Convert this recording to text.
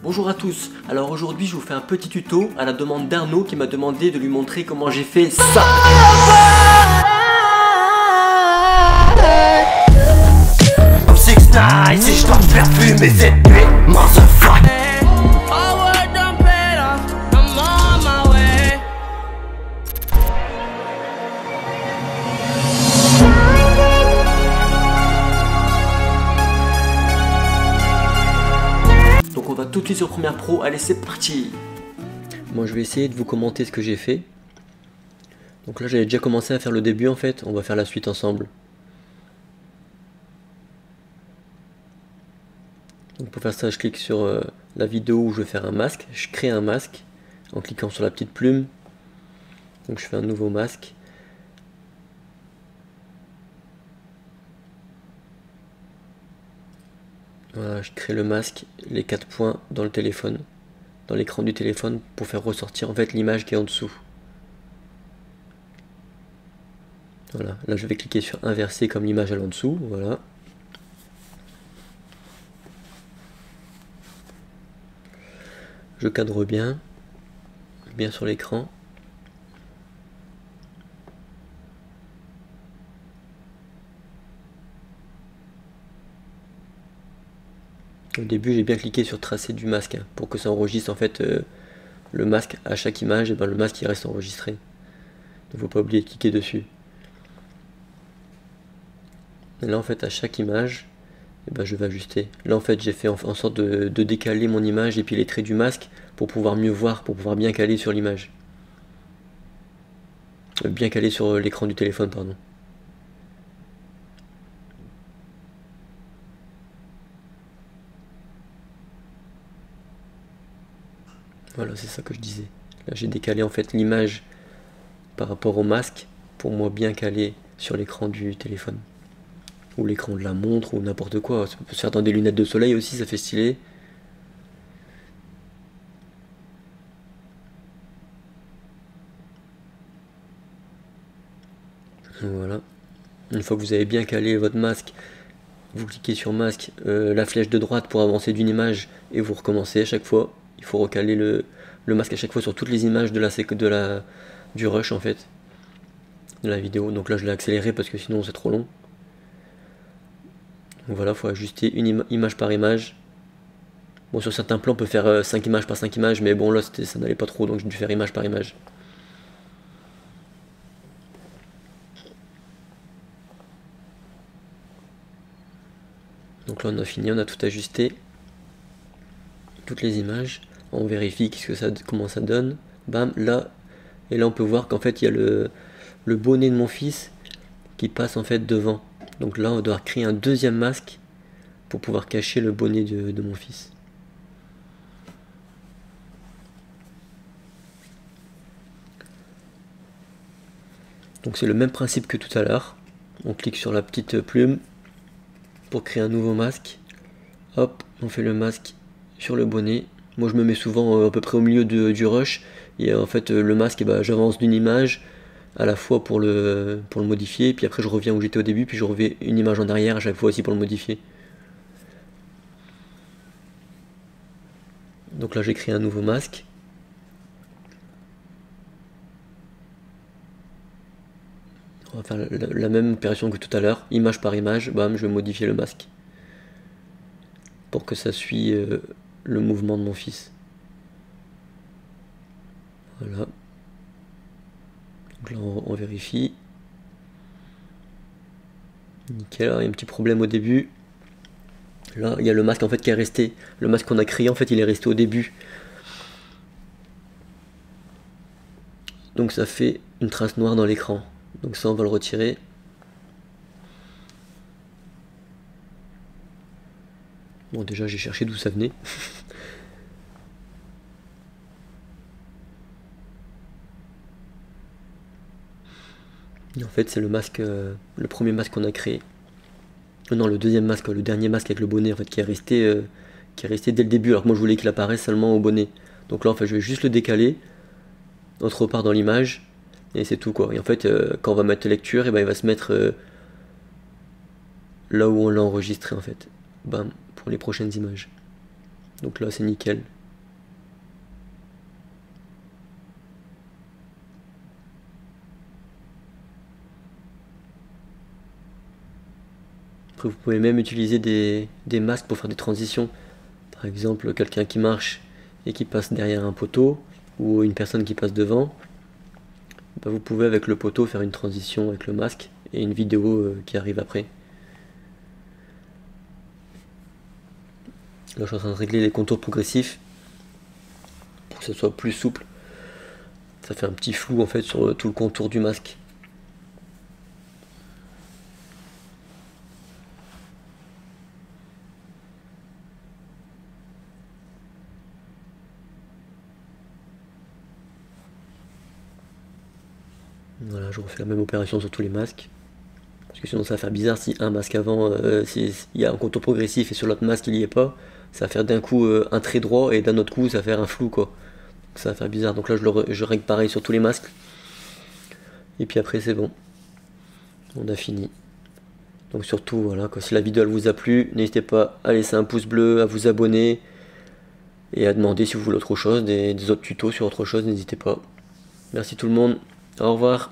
Bonjour à tous, alors aujourd'hui je vous fais un petit tuto à la demande d'Arnaud qui m'a demandé de lui montrer comment j'ai fait ça. I'm 6ix9ine, si je dois te faire fumer cette nuit, motherfuck. Donc on va tout de suite sur Premiere Pro, allez c'est parti. Moi je vais essayer de vous commenter ce que j'ai fait. Donc là j'avais déjà commencé à faire le début en fait, on va faire la suite ensemble. Donc pour faire ça je clique sur la vidéo où je vais faire un masque, je crée un masque en cliquant sur la petite plume. Donc je fais un nouveau masque. Voilà, je crée le masque, les 4 points dans le téléphone, dans l'écran du téléphone pour faire ressortir en fait l'image qui est en dessous. Voilà, là je vais cliquer sur inverser comme l'image elle est en dessous, voilà. Je cadre bien sur l'écran. Au début j'ai bien cliqué sur tracer du masque hein, pour que ça enregistre en fait le masque à chaque image, et ben le masque il reste enregistré. Il ne faut pas oublier de cliquer dessus. Et là en fait à chaque image, et ben, je vais ajuster. Là en fait j'ai fait en sorte de décaler mon image et puis les traits du masque pour pouvoir mieux voir, pour pouvoir bien caler sur l'image. Bien caler sur l'écran du téléphone, pardon. Voilà, c'est ça que je disais. Là j'ai décalé en fait l'image par rapport au masque pour moi bien caler sur l'écran du téléphone. Ou l'écran de la montre ou n'importe quoi. Ça peut se faire dans des lunettes de soleil aussi, ça fait stylé. Voilà. Une fois que vous avez bien calé votre masque, vous cliquez sur masque, la flèche de droite pour avancer d'une image et vous recommencez à chaque fois. Il faut recaler le masque à chaque fois sur toutes les images du rush en fait, de la vidéo. Donc là je l'ai accéléré parce que sinon c'est trop long. Donc voilà, il faut ajuster une image par image. Bon, sur certains plans on peut faire 5 images par 5 images, mais bon là ça n'allait pas trop, donc j'ai dû faire image par image. Donc là on a fini, on a tout ajusté, toutes les images. On vérifie comment ça donne. Bam, là, et là on peut voir qu'en fait il y a le bonnet de mon fils qui passe en fait devant. Donc là on doit créer un deuxième masque pour pouvoir cacher le bonnet de mon fils. Donc c'est le même principe que tout à l'heure. On clique sur la petite plume pour créer un nouveau masque. Hop, on fait le masque sur le bonnet. Moi je me mets souvent à peu près au milieu du rush. Et en fait le masque, j'avance d'une image à la fois pour le modifier. Puis après je reviens où j'étais au début. Puis je reviens une image en arrière à chaque fois aussi pour le modifier. Donc là j'ai créé un nouveau masque. On va faire la même opération que tout à l'heure. Image par image, bam, je vais modifier le masque. Pour que ça suit le mouvement de mon fils. Voilà. Donc là on vérifie. Nickel, alors, il y a un petit problème au début. Là il y a le masque en fait qui est resté. Le masque qu'on a créé en fait il est resté au début. Donc ça fait une trace noire dans l'écran. Donc ça on va le retirer. Bon déjà j'ai cherché d'où ça venait. Et en fait c'est le masque, le premier masque qu'on a créé. Non, le deuxième masque, le dernier masque avec le bonnet en fait qui est resté dès le début, alors que moi je voulais qu'il apparaisse seulement au bonnet. Donc là en fait je vais juste le décaler. On se repart dans l'image et c'est tout quoi. Et en fait quand on va mettre lecture, et il va se mettre là où on l'a enregistré en fait. Bam, pour les prochaines images. Donc là c'est nickel. Après vous pouvez même utiliser des masques pour faire des transitions. Par exemple quelqu'un qui marche et qui passe derrière un poteau, ou une personne qui passe devant. Bah, vous pouvez avec le poteau faire une transition avec le masque et une vidéo qui arrive après. Là je suis en train de régler les contours progressifs pour que ce soit plus souple. Ça fait un petit flou en fait sur tout le contour du masque. Voilà, je refais la même opération sur tous les masques. Parce que sinon ça va faire bizarre si un masque avant, il y a un contour progressif et sur l'autre masque il n'y est pas. Ça va faire d'un coup un trait droit et d'un autre coup ça va faire un flou quoi. Donc ça va faire bizarre. Donc là je règle pareil sur tous les masques. Et puis après c'est bon. On a fini. Donc surtout voilà, si la vidéo elle vous a plu, n'hésitez pas à laisser un pouce bleu, à vous abonner. Et à demander si vous voulez autre chose, des autres tutos sur autre chose, n'hésitez pas. Merci tout le monde. Au revoir.